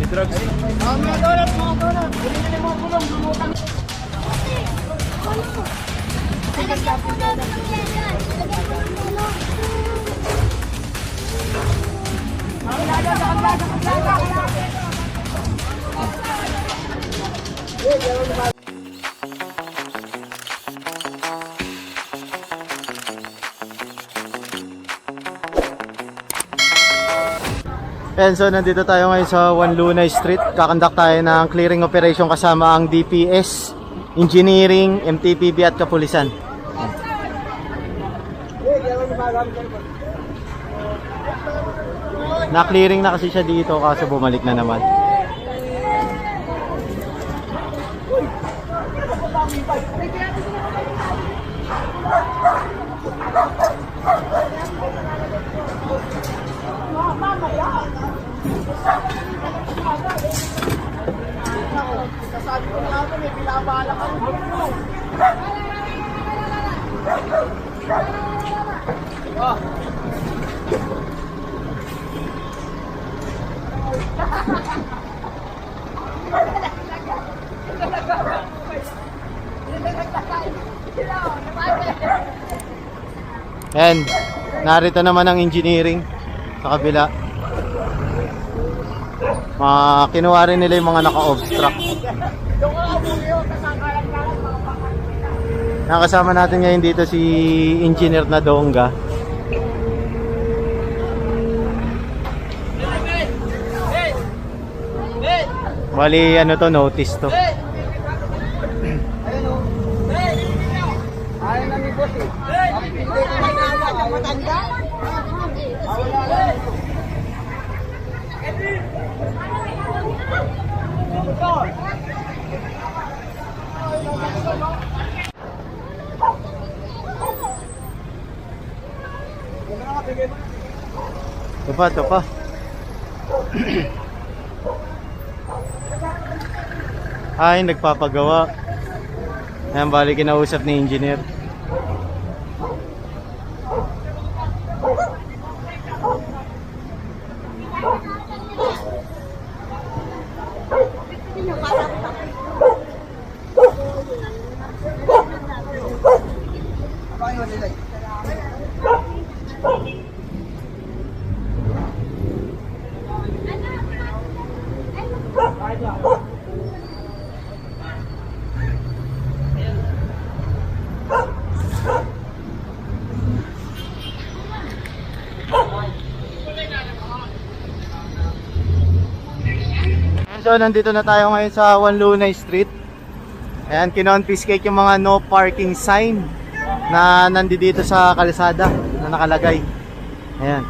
drugs. Mga donut, mga donut. Hindi mo kulong, lumutang. Alagyan po namin ng legal. Alagyan po ng ano. And so nandito tayo ngayon sa Juan Lunay Street. Kakandak tayo ng clearing operation kasama ang DPS, Engineering, MTPB at Kapulisan. Na-clearing na kasi siya dito kaso bumalik na naman. Sasabi ko na ako, may binabala ka rin. And narito naman ang engineering sa kabila. Kinuha rin nila yung mga naka-obstruct. Nakasama natin ngayon dito si Engineer Nadonga. Bali ano to, notice to. Ayaw na ni boss eh. Hindi ko nagawa ng matanda. Ito pa. Ay, nagpapagawa. Ayan, bali kinausap ni engineer. So nandito na tayo ngayon sa Juan Lunay Street. Ayan, kinonfiscate yung mga no parking sign na nandito sa kalsada na nakalagay. Ayan.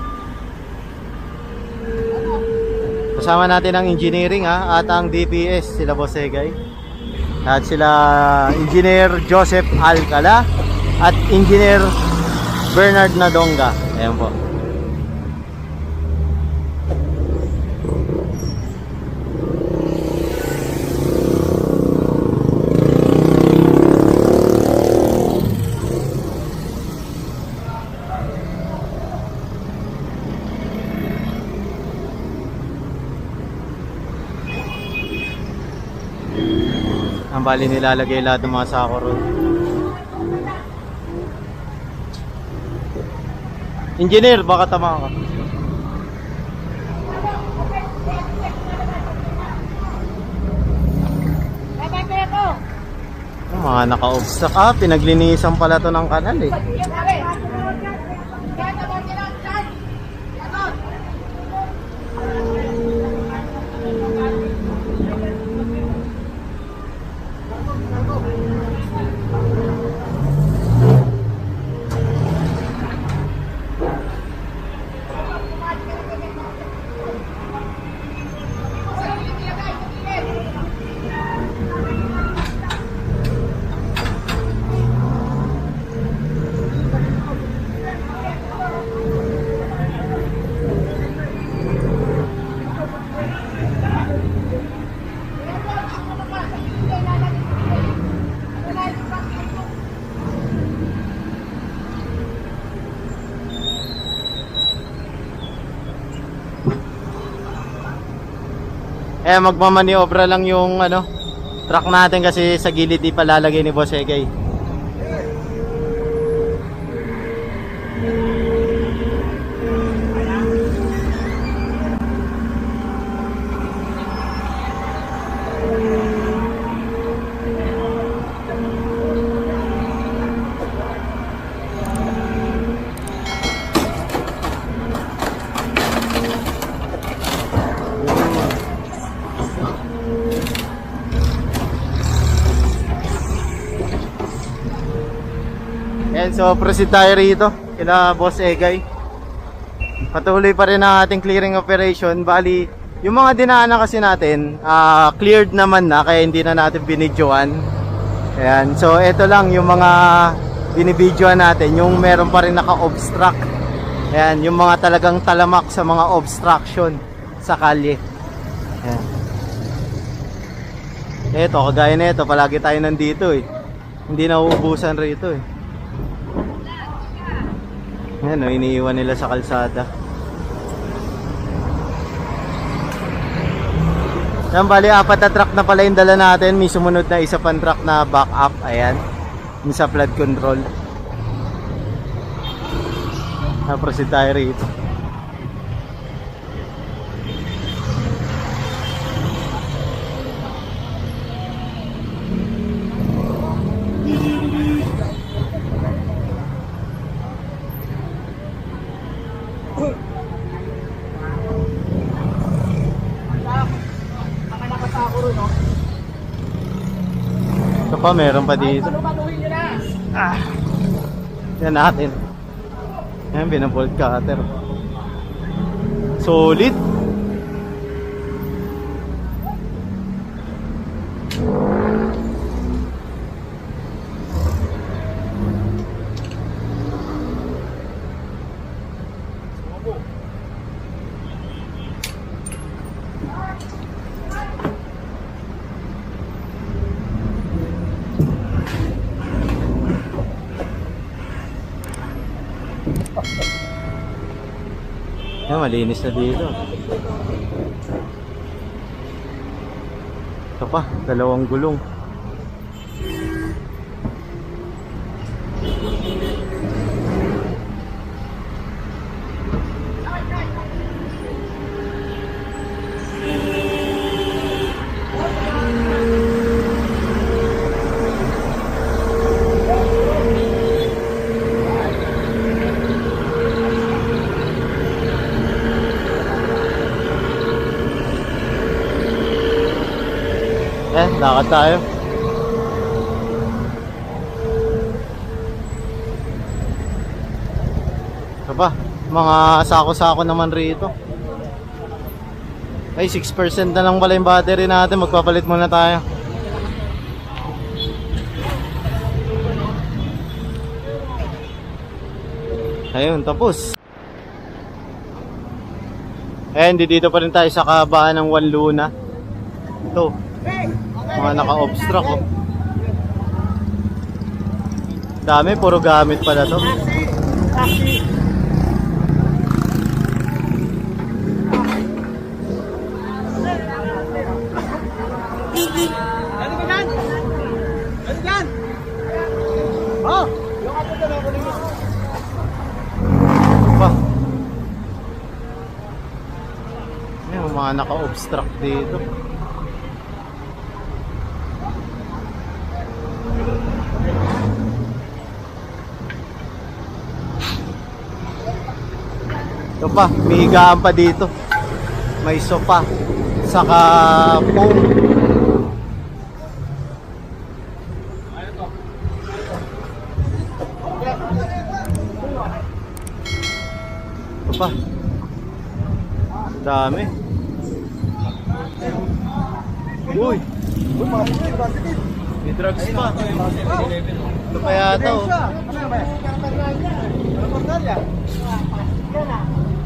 Kasama natin ang engineering at ang DPS, sila Boss Egay. At sila Engineer Joseph Alcala at Engineer Bernard Nadonga. Ayan po. Ang bali nilalagay lahat ng mga sako ron. Engineer, baka tama ka. Mga naka-obstacle. Pinaglinisan pala to ng kanal eh. Kaya magmamaniobra lang yung ano, truck natin kasi sa gilid di palalagay ni Boss Egay. Ayan, so proceed tayo rito kila Boss Egay. Patuloy pa rin ang ating clearing operation. Bali, yung mga dinaanan kasi natin, cleared naman na, kaya hindi na natin binidyoan. Ayan, so ito lang yung mga binibidyoan natin, yung meron pa rin naka-obstruct. Ayan, yung mga talagang talamak sa mga obstruction sa kalye. Ayan. Ito, kagaya na ito, palagi tayo nandito eh. Hindi nauubusan rito eh. Ayan o, iniiwan nila sa kalsada. Yan, bali, 4 na truck na pala yung dala natin. May sumunod na isa pang truck na back up. Ayan, yung sa flood control. Proceed tayo rito. Ito pa, meron pa dito. Yan natin. Yan, binabolt cutter. Solid. Yan, malinis na dito. Ito pa, 2 gulong. Lakad tayo. Ito pa, mga sako-sako naman rito. Ay, 6% na lang pala yung battery natin. Magpapalit muna tayo. Ayun, tapos. Ayan, dito pa rin tayo sa kahabaan ng One Luna. Ito, mga naka-obstruct oh. Dami, puro gamit pala to. Yung mga naka-obstruct dito. Ito pa, may higaan pa dito. May sofa, saka foam. Ito pa. Dami. Uy! May drugs pa. Ito pa yata oh.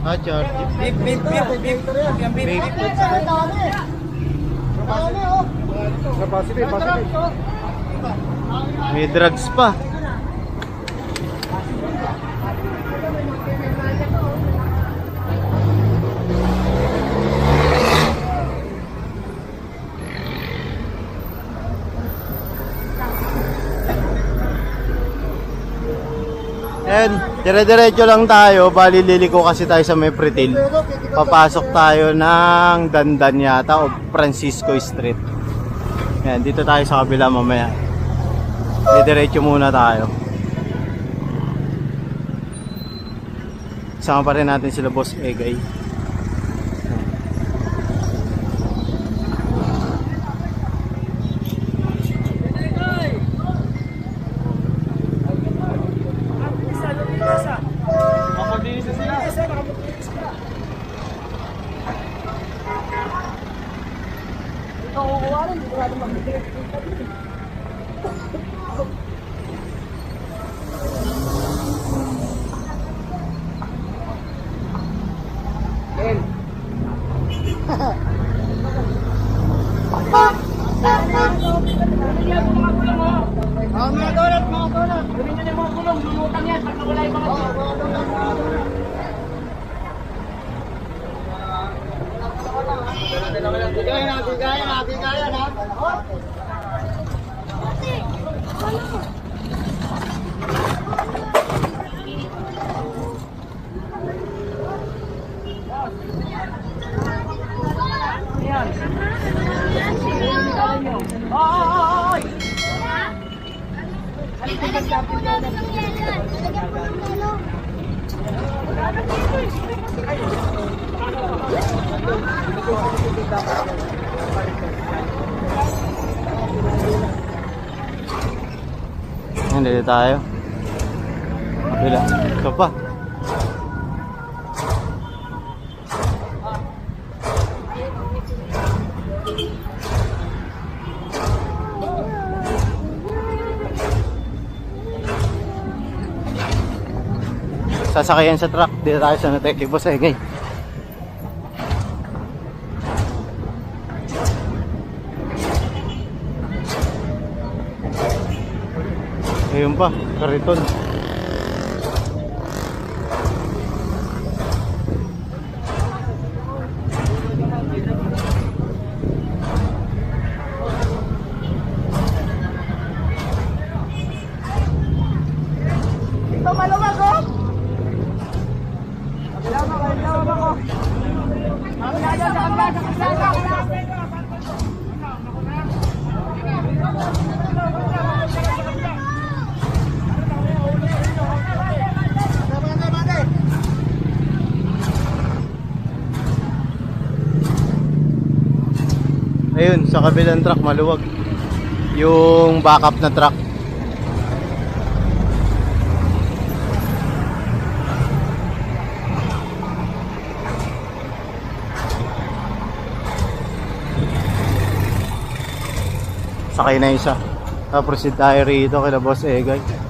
Ah, charge. Beep. May drugs pa. And dire-diretso lang tayo, bali liliko kasi tayo sa may Pretil. Papasok tayo ng Dandan yata o Francisco Street. Yan, dito tayo sa kabila mamaya. Diretso muna tayo. Sama pa rin natin sila Boss Egay. Mga donut, mga donut. Gawin nyo na yung mga gulong, lumutang yan. Pag nawala yung mga Gaya na. Lalagyan po namin ng yelo. Lalagyan po ng yelo. Dito tayo. Kabila. Ito pa. Sasakayan sa truck. Dito tayo sa Nateki Boss Egay. Ayun pa, kariton. Ito maluwag oh. Lawag ako. Mamaya sa kabila. Ayun, sa kabilang truck maluwag. Yung backup na truck. Sakay na isa. Proceed tayo rito kay Boss Egay.